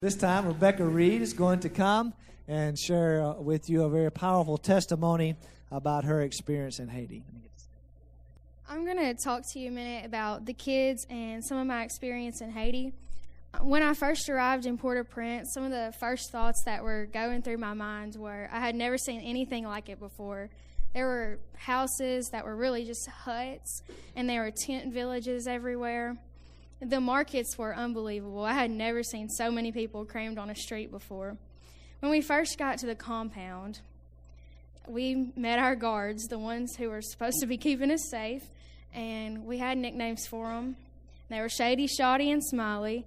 This time, Rebecca Reed is going to come and share with you a very powerful testimony about her experience in Haiti. I'm going to talk to you a minute about the kids and some of my experience in Haiti. When I first arrived in Port-au-Prince, some of the first thoughts that were going through my mind were I had never seen anything like it before. There were houses that were really just huts, and there were tent villages everywhere. The markets were unbelievable. I had never seen so many people crammed on a street before. When we first got to the compound, we met our guards, the ones who were supposed to be keeping us safe, and we had nicknames for them. They were Shady, Shoddy, and Smiley.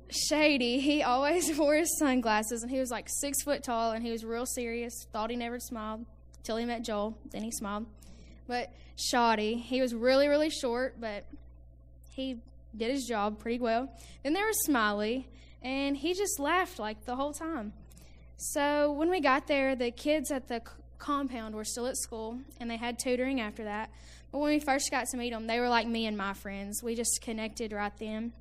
Shady, he always wore his sunglasses, and he was like 6 foot tall, and he was real serious, thought he never smiled till he met Joel, then he smiled. But Shoddy, he was really, really short, but he did his job pretty well. Then there was Smiley, and he just laughed like the whole time. So when we got there, the kids at the compound were still at school, and they had tutoring after that. But when we first got to meet them, they were like me and my friends. We just connected right then.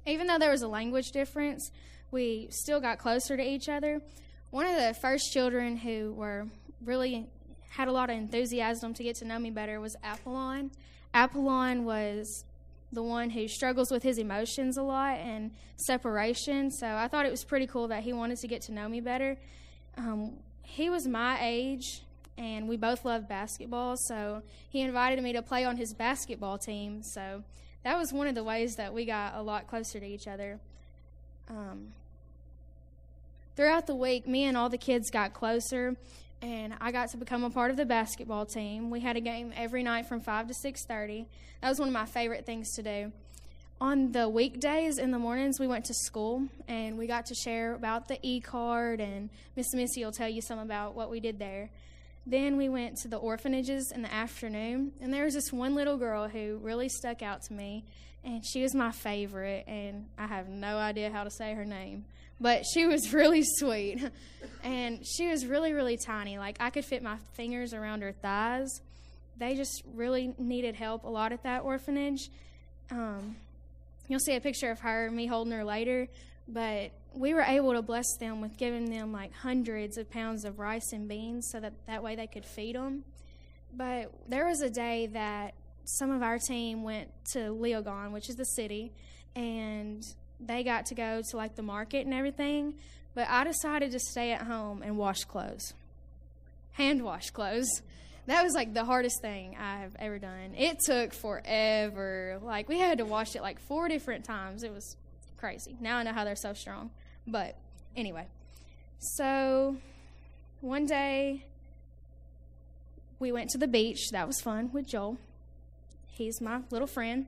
Even though there was a language difference, we still got closer to each other. One of the first children who were really had a lot of enthusiasm to get to know me better was Apollon. Apollon was the one who struggles with his emotions a lot and separation, so I thought it was pretty cool that he wanted to get to know me better. He was my age, and we both loved basketball, so he invited me to play on his basketball team, so that was one of the ways that we got a lot closer to each other. Throughout the week, me and all the kids got closer, and I got to become a part of the basketball team. We had a game every night from 5 to 6:30. That was one of my favorite things to do. On the weekdays in the mornings, we went to school, and we got to share about the e-card, and Miss Missy will tell you some about what we did there. Then we went to the orphanages in the afternoon, and there was this one little girl who really stuck out to me, and she was my favorite, and I have no idea how to say her name. But she was really sweet, and she was really, really tiny. Like, I could fit my fingers around her thighs. They just really needed help a lot at that orphanage. You'll see a picture of her, me holding her later, but we were able to bless them with giving them, like, hundreds of pounds of rice and beans so that way they could feed them. But there was a day that some of our team went to Leogon, which is the city, and they got to go to, like, the market and everything, but I decided to stay at home and wash clothes. Hand wash clothes. That was, like, the hardest thing I've ever done. It took forever. Like, we had to wash it, like, 4 different times. It was crazy. Now I know how they're so strong. But anyway, so one day we went to the beach. That was fun with Joel. He's my little friend.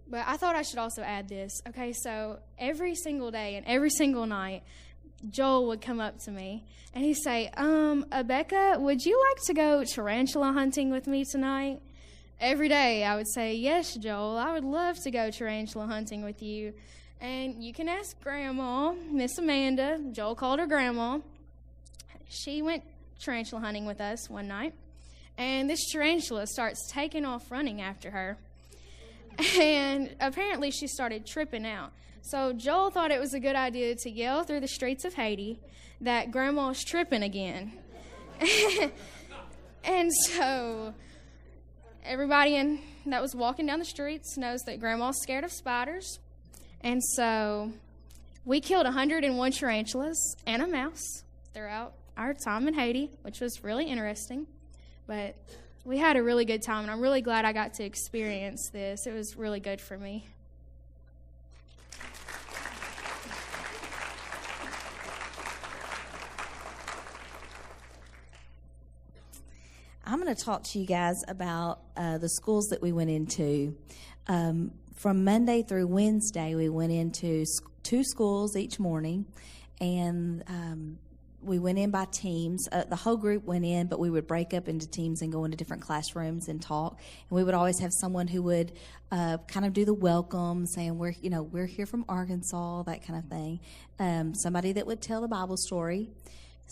But I thought I should also add this. Okay, so every single day and every single night, Joel would come up to me and he'd say, Becca, would you like to go tarantula hunting with me tonight? Every day I would say, yes, Joel, I would love to go tarantula hunting with you. And you can ask Grandma, Miss Amanda. Joel called her Grandma. She went tarantula hunting with us one night. And this tarantula starts taking off running after her. And apparently she started tripping out. So Joel thought it was a good idea to yell through the streets of Haiti that Grandma's tripping again. And so everybody that was walking down the streets knows that Grandma's scared of spiders. And so we killed 101 tarantulas and a mouse throughout our time in Haiti, which was really interesting. But we had a really good time, and I'm really glad I got to experience this. It was really good for me. I'm going to talk to you guys about the schools that we went into. From Monday through Wednesday, we went into 2 schools each morning, and we went in by teams. The whole group went in, but we would break up into teams and go into different classrooms and talk. And we would always have someone who would kind of do the welcome, saying we're here from Arkansas, that kind of thing. Somebody that would tell the Bible story.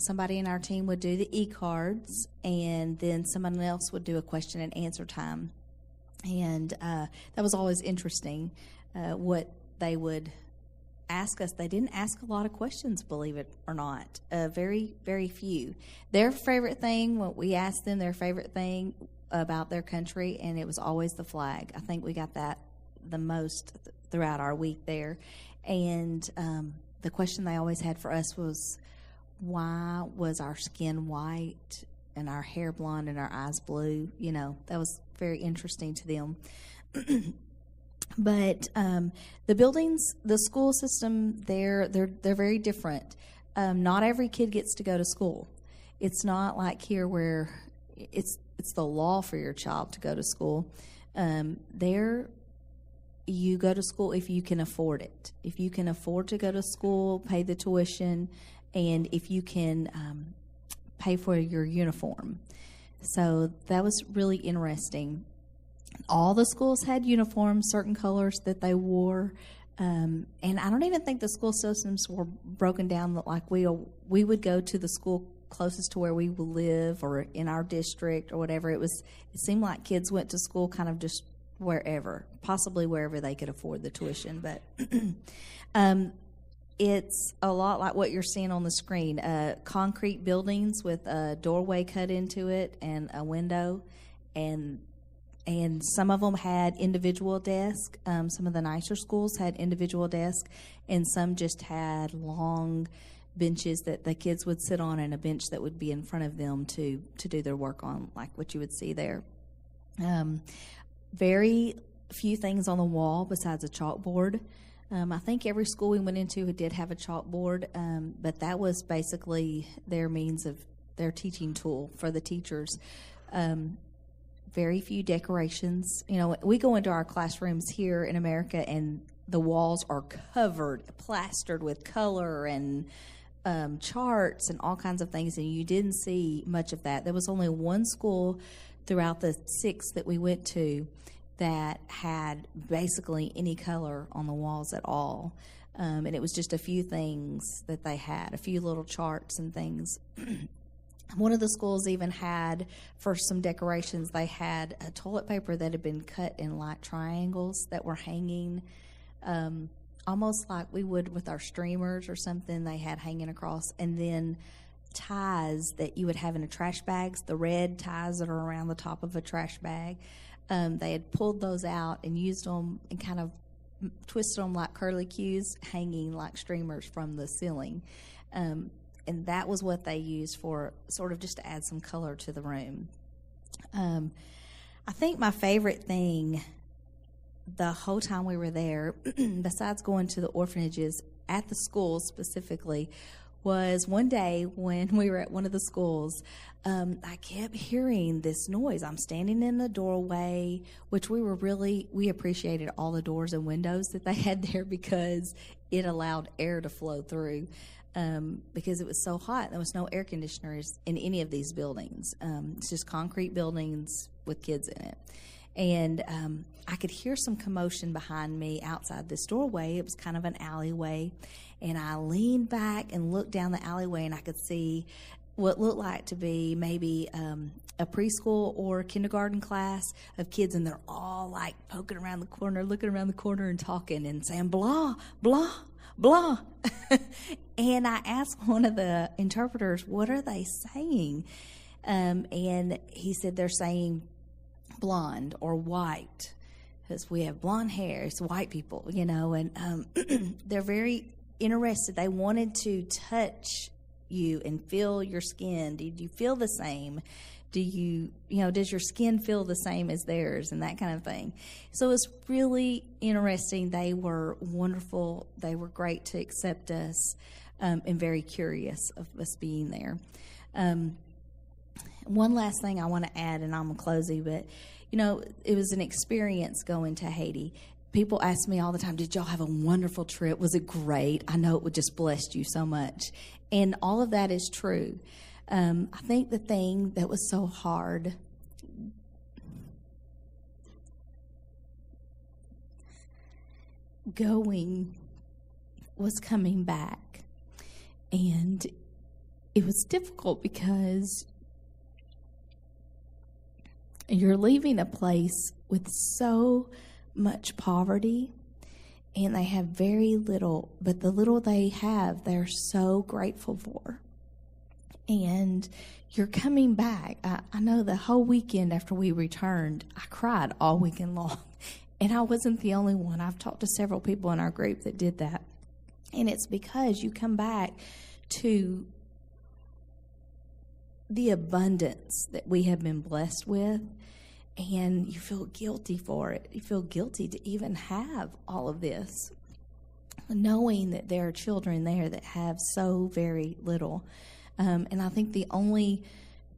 Somebody in our team would do the e-cards, and then someone else would do a question and answer time. And that was always interesting, what they would ask us. They didn't ask a lot of questions, believe it or not. Very, very few. Their favorite thing, when we asked them their favorite thing about their country, and it was always the flag. I think we got that the most throughout our week there. And the question they always had for us was, why was our skin white and our hair blonde and our eyes blue? You know, that was very interesting to them. But the buildings, the school system, they're very different. Not every kid gets to go to school. It's not like here where it's the law for your child to go to school. There, you go to school if you can afford it. If you can afford to go to school, pay the tuition, and if you can pay for your uniform. So that was really interesting. All the schools had uniforms, certain colors that they wore, and I don't even think the school systems were broken down like we would go to the school closest to where we would live or in our district or whatever. It seemed like kids went to school kind of just wherever, possibly wherever they could afford the tuition. But it's a lot like what you're seeing on the screen, concrete buildings with a doorway cut into it and a window, and some of them had individual desks. Some of the nicer schools had individual desks, and some just had long benches that the kids would sit on and a bench that would be in front of them to do their work on, like what you would see there. Very few things on the wall besides a chalkboard. I think every school we went into did have a chalkboard, but that was basically their means of their teaching tool for the teachers. Very few decorations. You know, we go into our classrooms here in America and the walls are covered, plastered with color and charts and all kinds of things, and you didn't see much of that. There was only one school throughout the 6 that we went to that had basically any color on the walls at all. And it was just a few things that they had, a few little charts and things. One of the schools even had, for some decorations, they had a toilet paper that had been cut in light triangles that were hanging, almost like we would with our streamers or something they had hanging across. And then ties that you would have in a trash bags, the red ties that are around the top of a trash bag. They had pulled those out and used them and kind of twisted them like curlicues, hanging like streamers from the ceiling. And that was what they used for sort of just to add some color to the room. I think my favorite thing the whole time we were there, besides going to the orphanages at the schools specifically, was one day when we were at one of the schools, I kept hearing this noise. I'm standing in the doorway, which we appreciated all the doors and windows that they had there because it allowed air to flow through. Because it was so hot. There was no air conditioners in any of these buildings. It's just concrete buildings with kids in it. And I could hear some commotion behind me outside this doorway. It was kind of an alleyway. And I leaned back and looked down the alleyway, and I could see what looked like to be maybe a preschool or kindergarten class of kids, and they're all like poking around the corner, looking around the corner and talking and saying, blah, blah, blah. And I asked one of the interpreters, what are they saying? And he said they're saying blonde or white, because we have blonde hair. It's white people, you know, and they're very interested. They wanted to touch you and feel your skin. Did you feel the same? Does your skin feel the same as theirs, and that kind of thing. So it's really interesting. They were wonderful. They were great to accept us, and very curious of us being there. One last thing I want to add, and I'm closing, but it was an experience going to Haiti. People ask me all the time, did y'all have a wonderful trip? Was it great? I know it would just bless you so much. And all of that is true. I think the thing that was so hard going was coming back. And it was difficult because you're leaving a place with so much poverty and they have very little, but the little they have, they're so grateful for. And you're coming back. I know the whole weekend after we returned, I cried all weekend long. And I wasn't the only one. I've talked to several people in our group that did that. And it's because you come back to the abundance that we have been blessed with, and you feel guilty for it. You feel guilty to even have all of this, knowing that there are children there that have so very little. And I think the only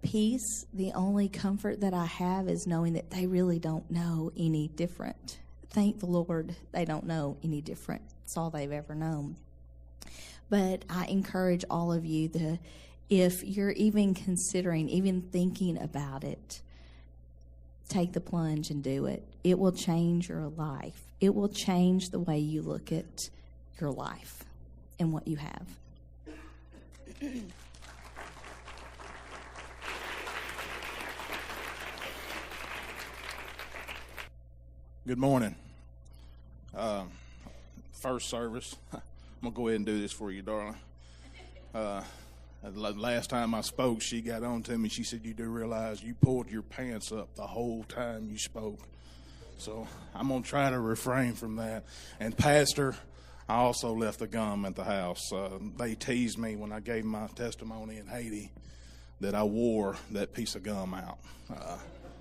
peace, the only comfort that I have is knowing that they really don't know any different. Thank the Lord they don't know any different. It's all they've ever known. But I encourage all of you to, if you're even considering, even thinking about it, take the plunge and do it. It will change your life. It will change the way you look at your life and what you have. Good morning. First service. I'm going to go ahead and do this for you, darling. Last time I spoke, she got on to me. She said, "You do realize you pulled your pants up the whole time you spoke." So I'm going to try to refrain from that. And Pastor, I also left the gum at the house. They teased me when I gave my testimony in Haiti that I wore that piece of gum out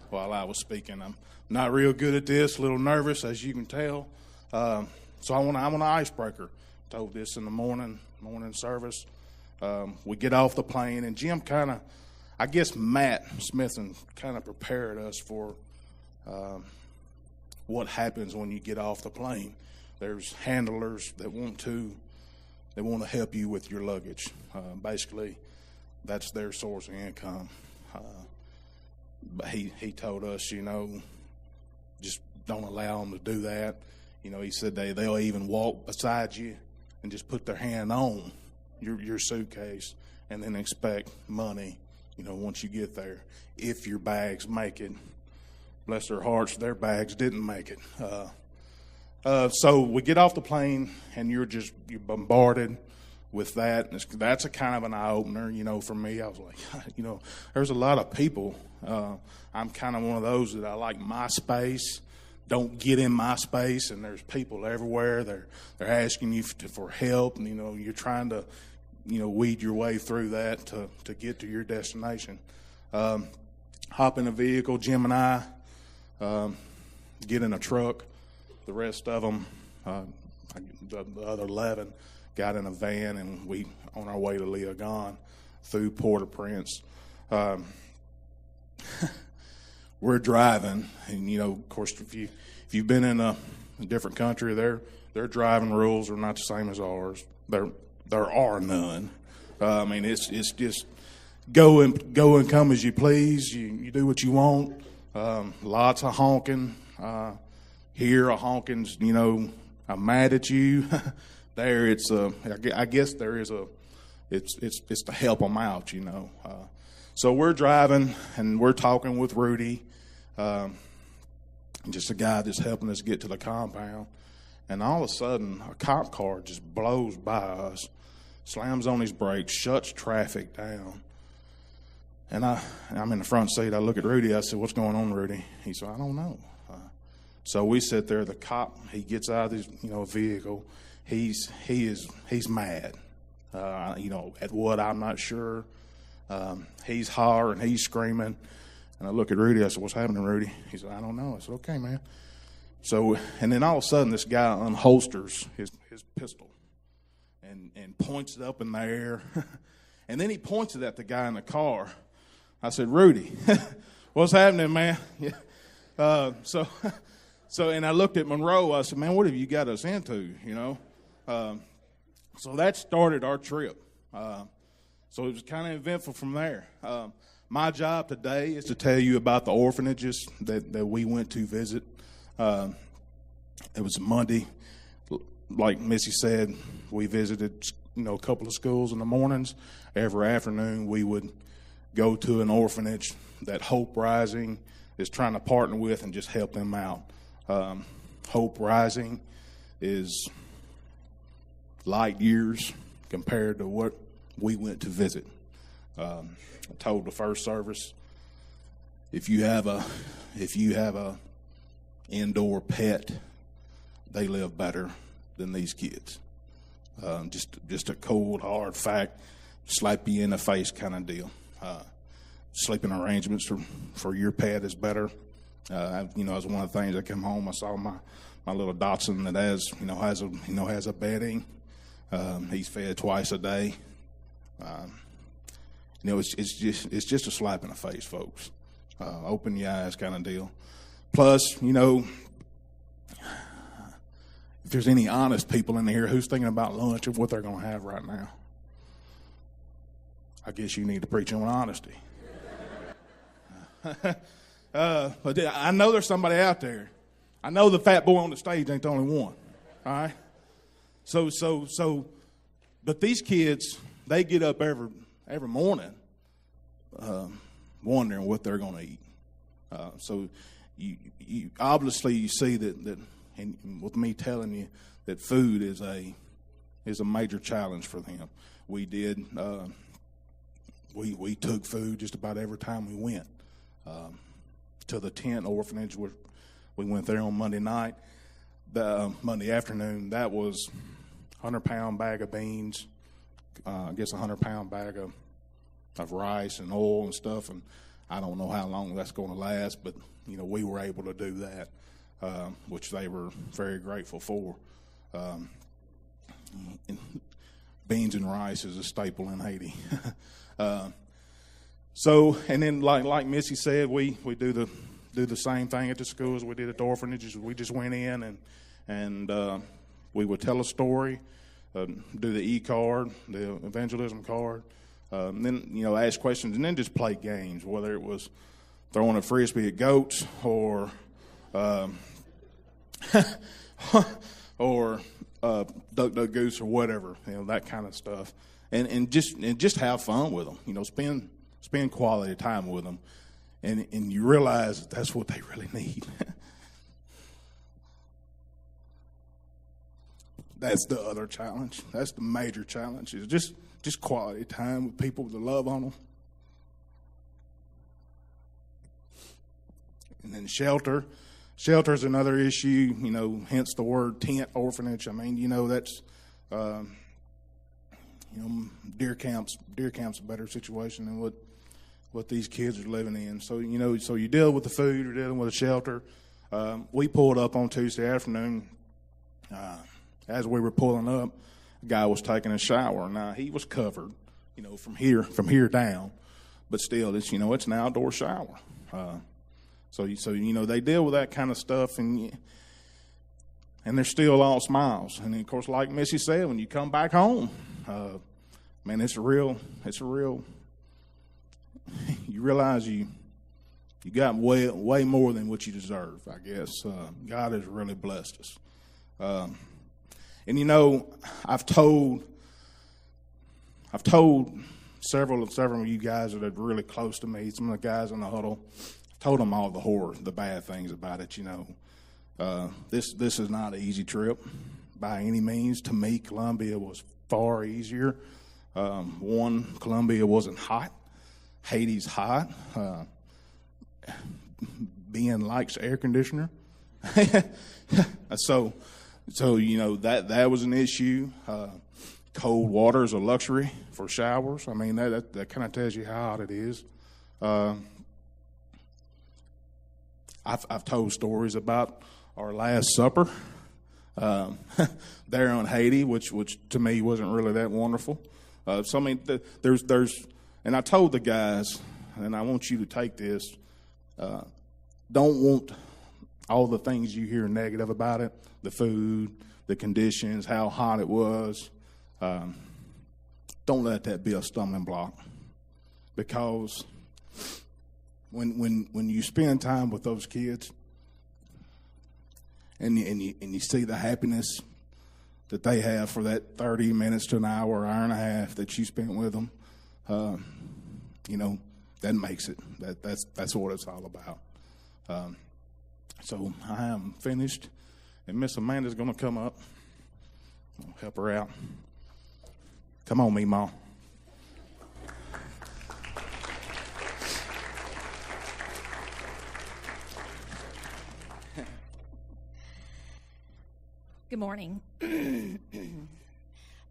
while I was speaking. I'm not real good at this, a little nervous, as you can tell. So I want an icebreaker. Told this in the morning service. We get off the plane, and Jim I guess Matt Smith kind of prepared us for what happens when you get off the plane. There's handlers that want to help you with your luggage. Basically, that's their source of income. But he told us, just don't allow them to do that. He said they'll even walk beside you and just put their hand on your suitcase and then expect money, once you get there. If your bags make it. Bless their hearts, their bags didn't make it. So we get off the plane, and you're bombarded with that. That's a kind of an eye-opener, for me. I was like, there's a lot of people. I'm kind of one of those that I like my space. Don't get in my space, and there's people everywhere. They're asking you for help, and you're trying to weed your way through that to get to your destination. Hop in a vehicle, Jim and I get in a truck. The rest of them, the other 11, got in a van, and we on our way to Leogane through Port-au-Prince. We're driving, and of course, if you've been in a different country, their driving rules are not the same as ours. There are none. It's just go and come as you please. You do what you want. Lots of honking. Here, a honking's I'm mad at you. There, it's I guess there is it's to help them out. So we're driving, and we're talking with Rudy, just a guy that's helping us get to the compound. And all of a sudden, a cop car just blows by us, slams on his brakes, shuts traffic down. And I'm in the front seat. I look at Rudy. I said, "What's going on, Rudy?" He said, "I don't know." So we sit there. The cop, he gets out of his vehicle. He's mad. At what, I'm not sure. He's hollering, he's screaming. And I look at Rudy. I said, "What's happening, Rudy?" He said, "I don't know." I said, "Okay, man." So, and then all of a sudden, this guy unholsters his pistol and points it up in the air. And then he points it at the guy in the car. I said, "Rudy, what's happening, man?" Yeah. So, and I looked at Monroe. I said, "Man, what have you got us into?" So that started our trip. So it was kind of eventful from there. My job today is to tell you about the orphanages that we went to visit. It was Monday. Like Missy said, we visited, a couple of schools in the mornings. Every afternoon, we would go to an orphanage that Hope Rising is trying to partner with and just help them out. Hope Rising is light years compared to what we went to visit. I told the first service, if you have a indoor pet, they live better than these kids. Just a cold, hard fact, slap you in the face kind of deal. Sleeping arrangements for your pet is better. As one of the things I came home, I saw my little Dachshund that has a bedding. He's fed twice a day. It's just a slap in the face, folks. Open your eyes kind of deal. Plus, if there's any honest people in here, who's thinking about lunch and what they're going to have right now? I guess you need to preach on honesty. But I know there's somebody out there. I know the fat boy on the stage ain't the only one. All right? So, but these kids, they get up every morning wondering what they're going to eat. So you obviously you see that and with me telling you that food is a major challenge for them. We did we took food just about every time we went to the tent orphanage. We went there on Monday night. Monday afternoon, that was 100-pound bag of beans, I guess 100-pound bag of rice and oil and stuff, and I don't know how long that's going to last, but we were able to do that, which they were very grateful for. Beans and rice is a staple in Haiti. And then like Missy said, we do the same thing at the schools we did at the orphanages. We just went in and we would tell a story, do the e-card, the evangelism card, and then ask questions, and then just play games, whether it was throwing a frisbee at goats or duck goose or whatever, that kind of stuff, and just have fun with them, spend quality time with them, and you realize that's what they really need. That's the other challenge. That's the major challenge, is just quality time with people to love on them. And then shelter. Shelter is another issue, hence the word tent orphanage. I mean, that's, deer camp's a better situation than what these kids are living in. So, so you deal with the food, you're dealing with the shelter. We pulled up on Tuesday afternoon. As we were pulling up, a guy was taking a shower. Now, he was covered, from here down, but still, it's an outdoor shower. So they deal with that kind of stuff, and they're still all smiles. And then, of course, like Missy said, when you come back home, man, it's a real. You realize you got way more than what you deserve. I guess God has really blessed us. And I've told several of you guys that are really close to me, some of the guys in the huddle, told them all the bad things about it. This is not an easy trip by any means. To me, Columbia was far easier. Columbia wasn't hot. Haiti's hot. Ben likes air conditioner. So that was an issue. Cold water is a luxury for showers. I mean, that kind of tells you how hot it is. I've told stories about our last supper there on Haiti, which to me wasn't really that wonderful. So I mean, there's, and I told the guys, and I want you to take this. Don't want all the things you hear negative about it, the food, the conditions, how hot it was. Don't let that be a stumbling block, because when you spend time with those kids and you see the happiness that they have for that 30 minutes to an hour and a half that you spent with them, that makes it. That's what it's all about. So I am finished, And Miss Amanda's going to come up. I'll help her out. Come on, Meemaw. Good morning.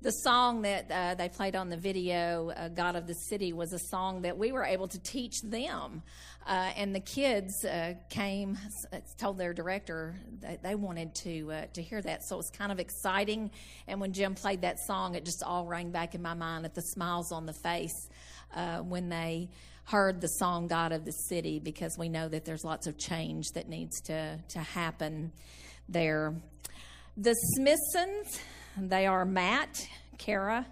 The song that they played on the video, God of the City, was a song that we were able to teach them. And the kids came, told their director that they wanted to hear that. So it was kind of exciting. And when Jim played that song, it just all rang back in my mind at the smiles on the face when they heard the song God of the City, because we know that there's lots of change that needs to happen there. The Smithsons, they are Matt, Kara,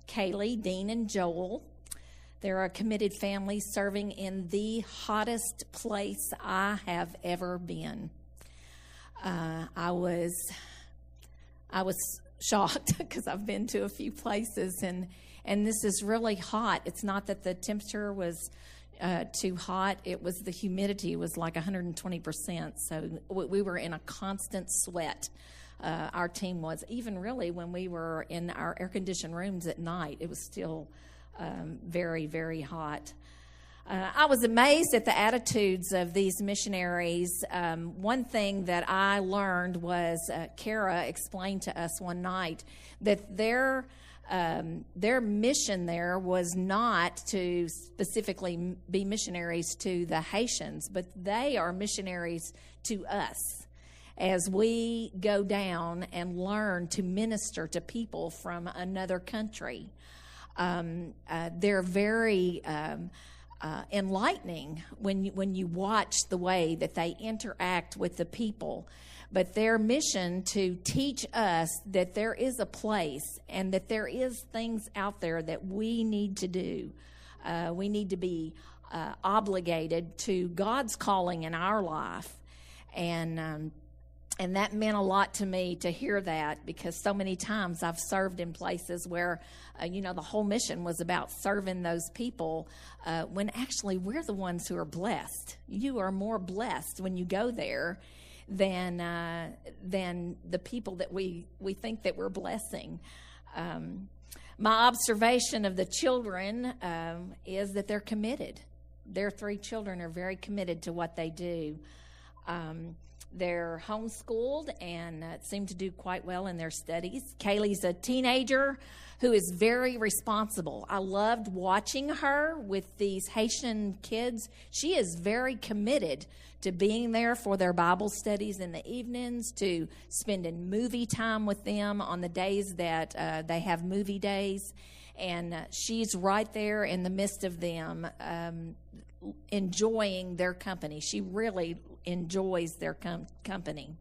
Kaylee, Dean, and Joel. They're a committed family serving in the hottest place I have ever been. I was shocked because I've been to a few places, and this is really hot. It's not that the temperature was too hot. It was the humidity was like 120%. So we were in a constant sweat. Our team was, even really when we were in our air-conditioned rooms at night, it was still very, very hot. I was amazed at the attitudes of these missionaries. One thing that I learned was Kara explained to us one night that their mission there was not to specifically be missionaries to the Haitians, but they are missionaries to us as we go down and learn to minister to people from another country. They're very enlightening when you watch the way that they interact with the people. But their mission to teach us that there is a place and that there is things out there that we need to do. We need to be obligated to God's calling in our life. And that meant a lot to me to hear that, because so many times I've served in places where, the whole mission was about serving those people, when actually we're the ones who are blessed. You are more blessed when you go there than the people that we think that we're blessing. My observation of the children is that they're committed. Their 3 children are very committed to what they do. They're homeschooled and seem to do quite well in their studies. Kaylee's a teenager who is very responsible. I loved watching her with these Haitian kids. She is very committed to being there for their Bible studies in the evenings, to spending movie time with them on the days that they have movie days. And she's right there in the midst of them, enjoying their company. She really enjoys their company.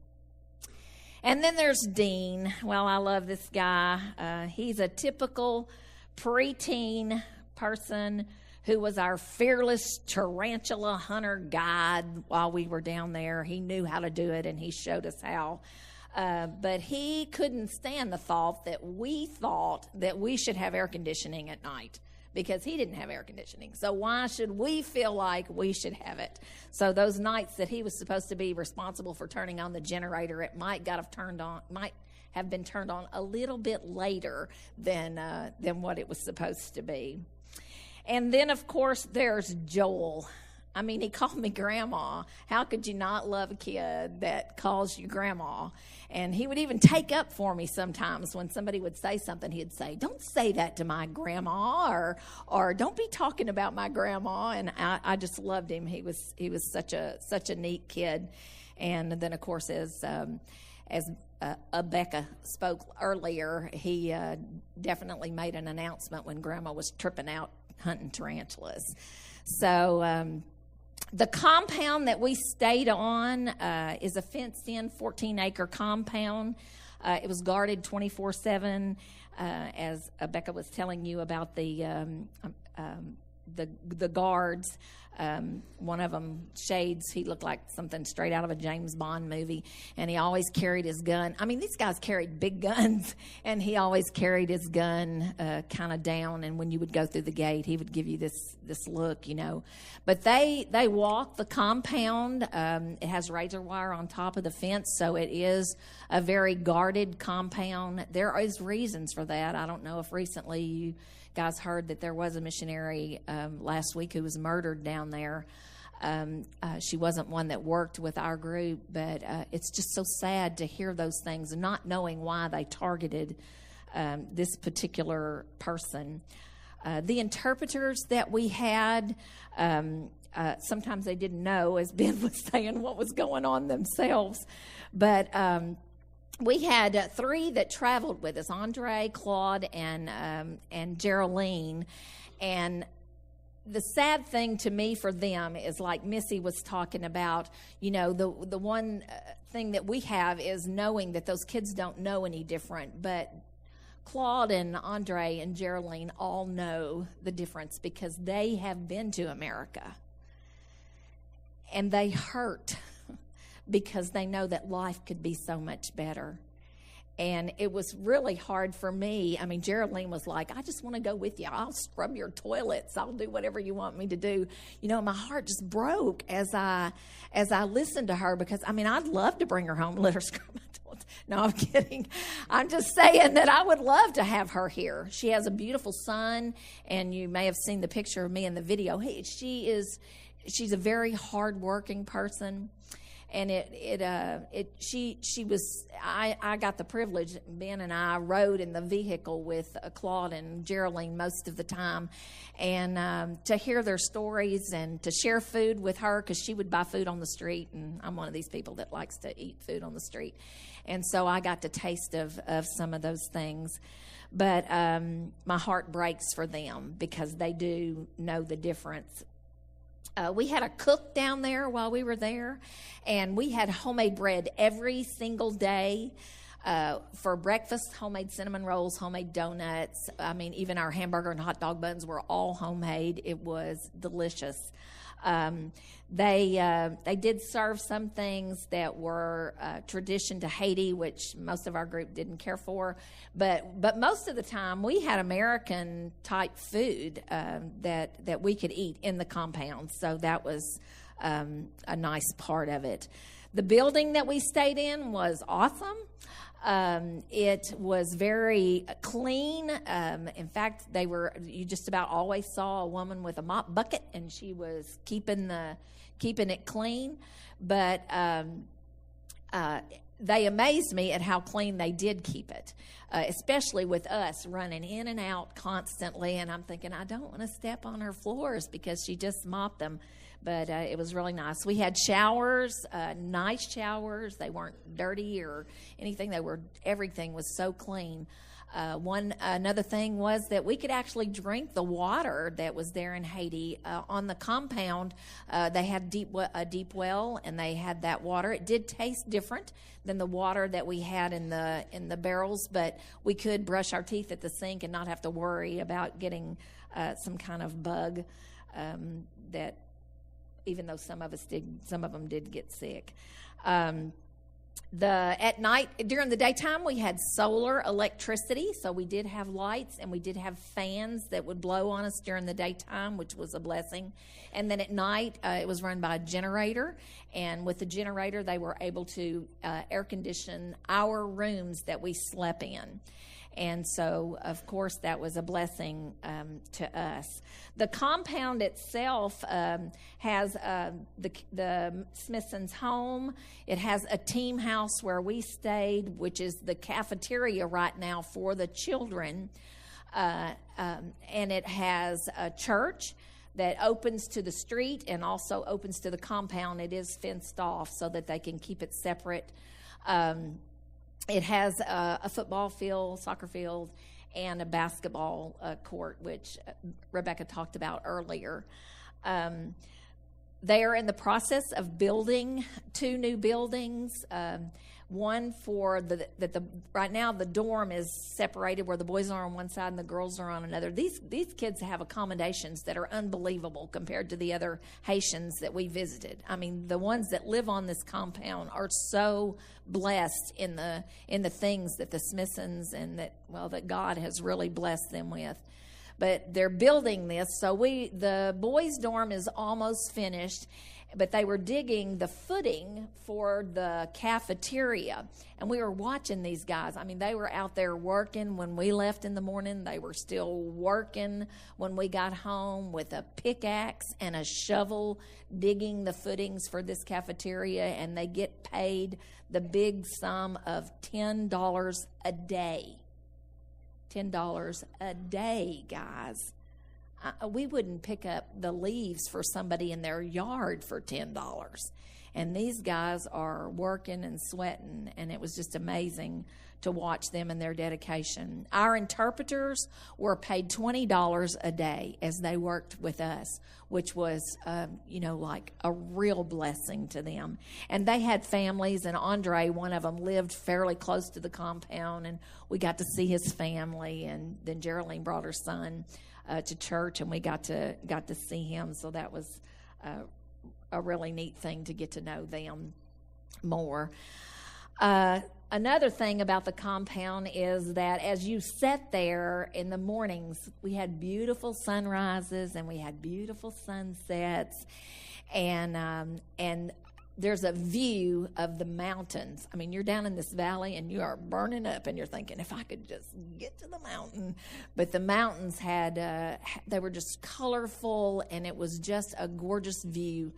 And then there's Dean. Well, I love this guy. He's a typical preteen person who was our fearless tarantula hunter guide while we were down there. He knew how to do it, and he showed us how. But he couldn't stand the thought that we should have air conditioning at night, because he didn't have air conditioning. So why should we feel like we should have it? So those nights that he was supposed to be responsible for turning on the generator, it might have been turned on a little bit later than what it was supposed to be. And then, of course, there's Joel. I mean, he called me Grandma. How could you not love a kid that calls you Grandma? And he would even take up for me sometimes when somebody would say something. He'd say, "Don't say that to my grandma," or "Don't be talking about my grandma." And I just loved him. He was such a neat kid. And then, of course, as Becca spoke earlier, he definitely made an announcement when Grandma was tripping out hunting tarantulas. So the compound that we stayed on is a fenced-in 14-acre compound. It was guarded 24/7, as Becca was telling you about the the guards. One of them, Shades, he looked like something straight out of a James Bond movie, and he always carried his gun. I mean, these guys carried big guns, and he always carried his gun kind of down, and when you would go through the gate, he would give you this look, you know. But they walk the compound. It has razor wire on top of the fence, so it is a very guarded compound. There is reasons for that. I don't know if recently you guys heard that there was a missionary last week who was murdered down there. She wasn't one that worked with our group, but it's just so sad to hear those things and not knowing why they targeted this particular person. The interpreters that we had, sometimes they didn't know, as Ben was saying, what was going on themselves. But we had 3 that traveled with us, Andre, Claude, and Geraldine. And the sad thing to me for them is, like Missy was talking about, you know, the one thing that we have is knowing that those kids don't know any different. But Claude and Andre and Geraldine all know the difference because they have been to America. And they hurt because they know that life could be so much better. And it was really hard for me. I mean, Geraldine was like, I just want to go with you. I'll scrub your toilets. I'll do whatever you want me to do. You know, my heart just broke as I listened to her, because, I mean, I'd love to bring her home and let her scrub my toilets. No, I'm kidding. I'm just saying that I would love to have her here. She has a beautiful son, and you may have seen the picture of me in the video. Hey, she's a very hardworking person. And I got the privilege, Ben and I rode in the vehicle with Claude and Geraldine most of the time, and to hear their stories and to share food with her, because she would buy food on the street, and I'm one of these people that likes to eat food on the street. And so I got to taste of some of those things. But my heart breaks for them because they do know the difference. We had a cook down there while we were there, and we had homemade bread every single day for breakfast, homemade cinnamon rolls, homemade donuts. I mean, even our hamburger and hot dog buns were all homemade. It was delicious. They did serve some things that were tradition to Haiti, which most of our group didn't care for. But most of the time, we had American type food that we could eat in the compound. So that was a nice part of it. The building that we stayed in was awesome. It was very clean. In fact, you just about always saw a woman with a mop bucket, and she was keeping it clean. But they amazed me at how clean they did keep it, especially with us running in and out constantly. And I'm thinking, I don't want to step on her floors because she just mopped them. But it was really nice. We had showers, nice showers. They weren't dirty or anything. Everything was so clean. Another thing was that we could actually drink the water that was there in Haiti. On the compound, they had a deep well, and they had that water. It did taste different than the water that we had in the barrels, but we could brush our teeth at the sink and not have to worry about getting some kind of bug that. Even though some of them did get sick. At night, during the daytime, we had solar electricity, so we did have lights, and we did have fans that would blow on us during the daytime, which was a blessing. And then at night, it was run by a generator, and with the generator, they were able to air condition our rooms that we slept in. And so, of course, that was a blessing to us. The compound itself has the Smithson's home. It has a team house where we stayed, which is the cafeteria right now for the children. And it has a church that opens to the street and also opens to the compound. It is fenced off so that they can keep it separate. It has a football field, soccer field, and a basketball court, which Rebecca talked about earlier. They are in the process of building 2 new buildings. One for right now the dorm is separated where the boys are on one side and the girls are on another. These kids have accommodations that are unbelievable compared to the other Haitians that we visited. I mean, the ones that live on this compound are so blessed in the things that the Smithsons and that God has really blessed them with. But they're building this, so the boys' dorm is almost finished, but they were digging the footing for the cafeteria. And we were watching these guys. I mean, they were out there working when we left in the morning. They were still working when we got home with a pickaxe and a shovel digging the footings for this cafeteria. And they get paid the big sum of $10 a day. $10 a day, guys. We wouldn't pick up the leaves for somebody in their yard for $10. And these guys are working and sweating, and it was just amazing to watch them and their dedication. Our interpreters were paid $20 a day as they worked with us, which was, like a real blessing to them. And they had families, and Andre, one of them, lived fairly close to the compound, and we got to see his family. And then Geraldine brought her son to church, and we got to see him. So that was a really neat thing to get to know them more. Another thing about the compound is that as you sat there in the mornings, we had beautiful sunrises and we had beautiful sunsets, and there's a view of the mountains. I mean, you're down in this valley and you are burning up, and you're thinking, if I could just get to the mountain. But the mountains they were just colorful, and it was just a gorgeous view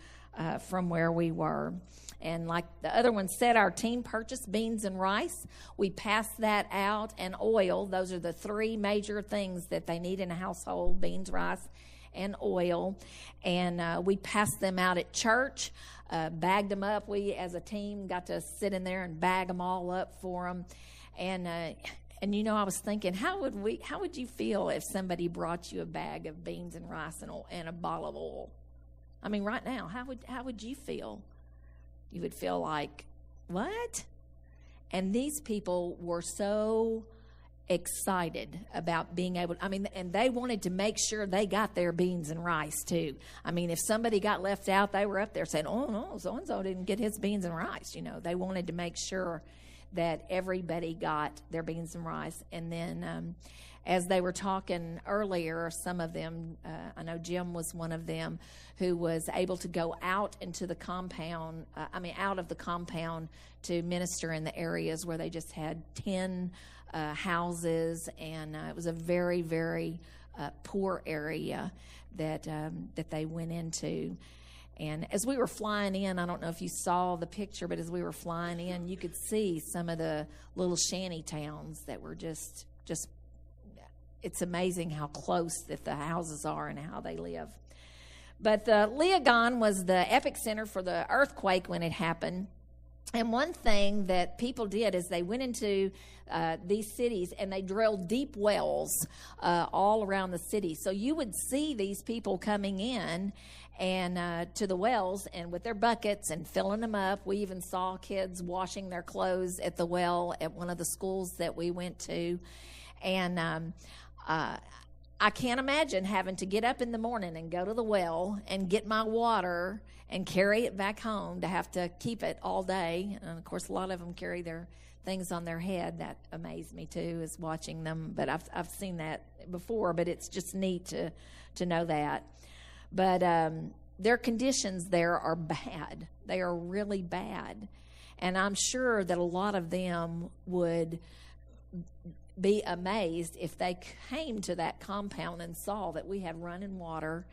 from where we were. And like the other one said, our team purchased beans and rice. We passed that out, and oil. Those are the three major things that they need in a household: beans, rice, and oil. And we passed them out at church, bagged them up. We, as a team, got to sit in there and bag them all up for them. And I was thinking, how would you feel if somebody brought you a bag of beans and rice and a bottle of oil? I mean, right now, how would you feel? You would feel like, what? And these people were so excited about being able, and they wanted to make sure they got their beans and rice too. I mean, if somebody got left out, they were up there saying, oh no, so-and-so didn't get his beans and rice. They wanted to make sure that everybody got their beans and rice. And then as they were talking earlier, some of them, I know Jim was one of them, who was able to go out into the compound, out of the compound to minister in the areas where they just had 10 houses, and it was a very, very poor area that they went into. And as we were flying in, I don't know if you saw the picture, but as we were flying in, you could see some of the little shanty towns that were just it's amazing how close that the houses are and how they live. But Leogane was the epicenter for the earthquake when it happened. And one thing that people did is they went into these cities and they drilled deep wells all around the city. So you would see these people coming in and to the wells and with their buckets and filling them up. We even saw kids washing their clothes at the well at one of the schools that we went to. And I can't imagine having to get up in the morning and go to the well and get my water and carry it back home to have to keep it all day. And, of course, a lot of them carry their things on their head. That amazed me, too, is watching them. But I've seen that before, but it's just neat to know that. But their conditions there are bad. They are really bad. And I'm sure that a lot of them would be amazed if they came to that compound and saw that we had running water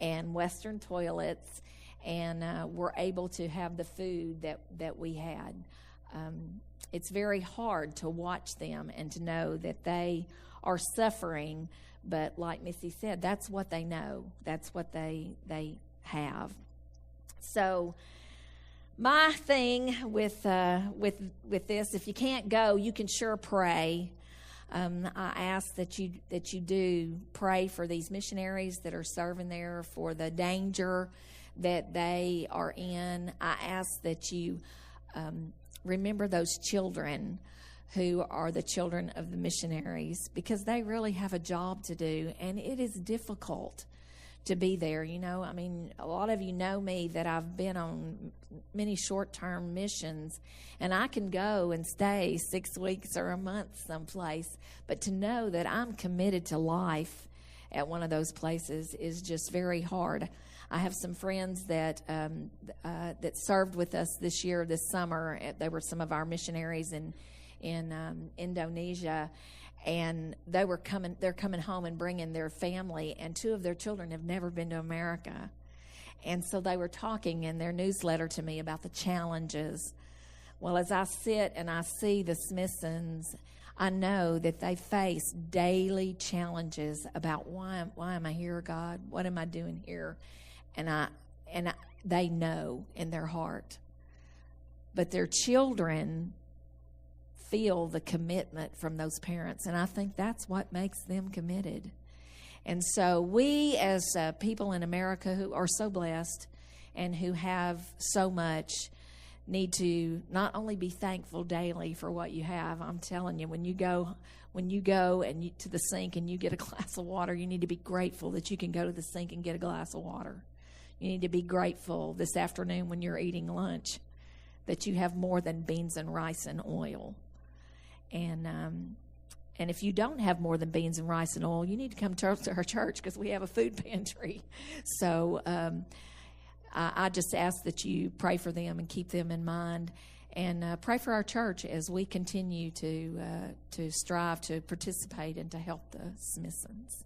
and Western toilets and were able to have the food that we had. It's very hard to watch them and to know that they are suffering, but like Missy said, that's what they know. That's what they have. So my thing with this, if you can't go, you can sure pray. I ask that you do pray for these missionaries that are serving there, for the danger that they are in. I ask that you remember those children who are the children of the missionaries, because they really have a job to do, and it is difficult to be there. You know, I mean, a lot of you know me, that I've been on many short-term missions, and I can go and stay 6 weeks or a month someplace, but to know that I'm committed to life at one of those places is just very hard. I have some friends that served with us this summer. They were some of our missionaries in Indonesia, and they're coming home and bringing their family, and 2 of their children have never been to America. And so they were talking in their newsletter to me about the challenges. Well, as I sit and I see the Smithsons, I know that they face daily challenges about why am I here, God? What am I doing here? And they know in their heart. But their children feel the commitment from those parents, and I think that's what makes them committed. And so we, as people in America who are so blessed and who have so much, need to not only be thankful daily for what you have. I'm telling you, when you go and to the sink and you get a glass of water, you need to be grateful that you can go to the sink and get a glass of water. You need to be grateful this afternoon when you're eating lunch that you have more than beans and rice and oil. And if you don't have more than beans and rice and oil, you need to come to our church, because we have a food pantry. So I just ask that you pray for them and keep them in mind, and pray for our church as we continue to strive to participate and to help the Smithsons.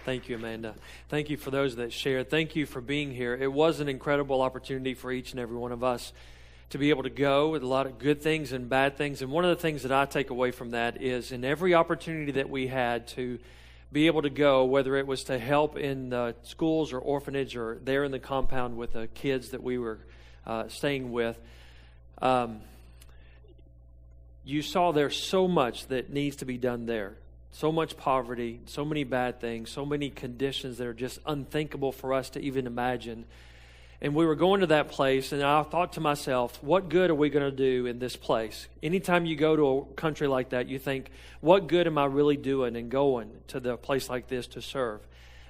Thank you, Amanda. Thank you for those that shared. Thank you for being here. It was an incredible opportunity for each and every one of us to be able to go with a lot of good things and bad things. And one of the things that I take away from that is, in every opportunity that we had to be able to go, whether it was to help in the schools or orphanage or there in the compound with the kids that we were staying with, you saw there's so much that needs to be done there. So much poverty, so many bad things, so many conditions that are just unthinkable for us to even imagine. And we were going to that place, and I thought to myself, what good are we going to do in this place? Anytime you go to a country like that, you think, what good am I really doing in going to the place like this to serve?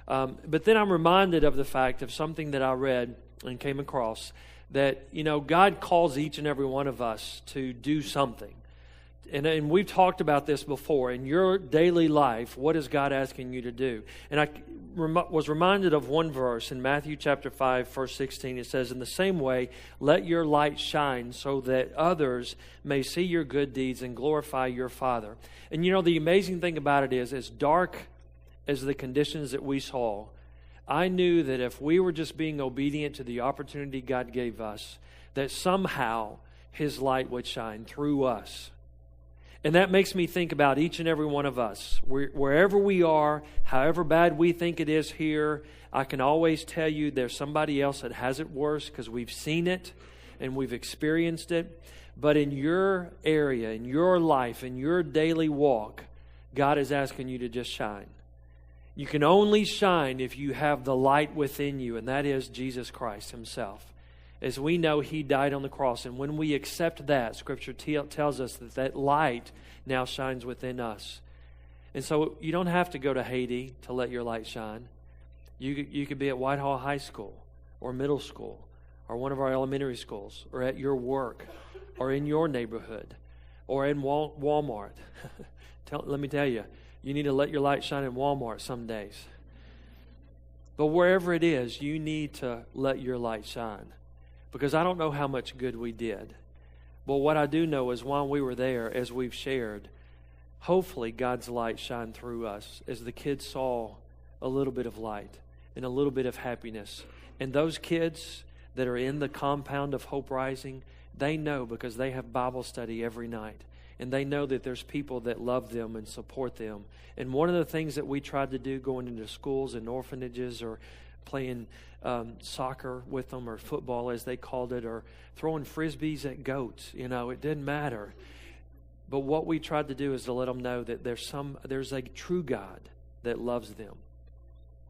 But then I'm reminded of the fact of something that I read and came across, that, you know, God calls each and every one of us to do something. And we've talked about this before. In your daily life, what is God asking you to do? And I was reminded of one verse in Matthew chapter 5, verse 16. It says, in the same way, let your light shine so that others may see your good deeds and glorify your Father. And you know, the amazing thing about it is, as dark as the conditions that we saw, I knew that if we were just being obedient to the opportunity God gave us, that somehow His light would shine through us. And that makes me think about each and every one of us. Wherever we are, however bad we think it is here, I can always tell you there's somebody else that has it worse, because we've seen it and we've experienced it. But in your area, in your life, in your daily walk, God is asking you to just shine. You can only shine if you have the light within you, and that is Jesus Christ Himself. As we know, He died on the cross. And when we accept that, Scripture tells us that that light now shines within us. And so you don't have to go to Haiti to let your light shine. You could be at Whitehall High School or middle school or one of our elementary schools, or at your work or in your neighborhood or in Walmart. Let me tell you, you need to let your light shine in Walmart some days. But wherever it is, you need to let your light shine. Because I don't know how much good we did. But what I do know is while we were there, as we've shared, hopefully God's light shined through us as the kids saw a little bit of light and a little bit of happiness. And those kids that are in the compound of Hope Rising, they know, because they have Bible study every night. And they know that there's people that love them and support them. And one of the things that we tried to do going into schools and orphanages, or playing soccer with them, or football as they called it, or throwing frisbees at goats, you know, it didn't matter. But what we tried to do is to let them know that there's a true God that loves them.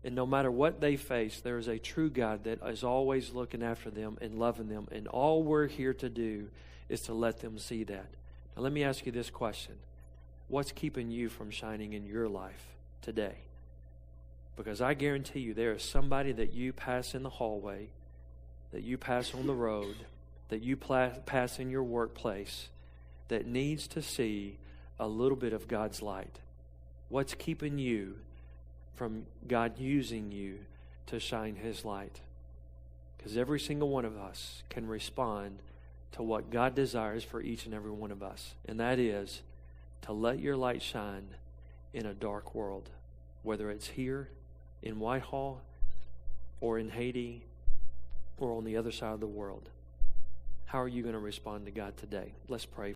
And no matter what they face, there is a true God that is always looking after them and loving them. And all we're here to do is to let them see that. Now, let me ask you this question. What's keeping you from shining in your life today? Because I guarantee you there is somebody that you pass in the hallway, that you pass on the road, that you pass in your workplace that needs to see a little bit of God's light. What's keeping you from God using you to shine His light? Because every single one of us can respond to what God desires for each and every one of us. And that is to let your light shine in a dark world, whether it's here in Whitehall or in Haiti or on the other side of the world. How are you going to respond to God today? Let's pray.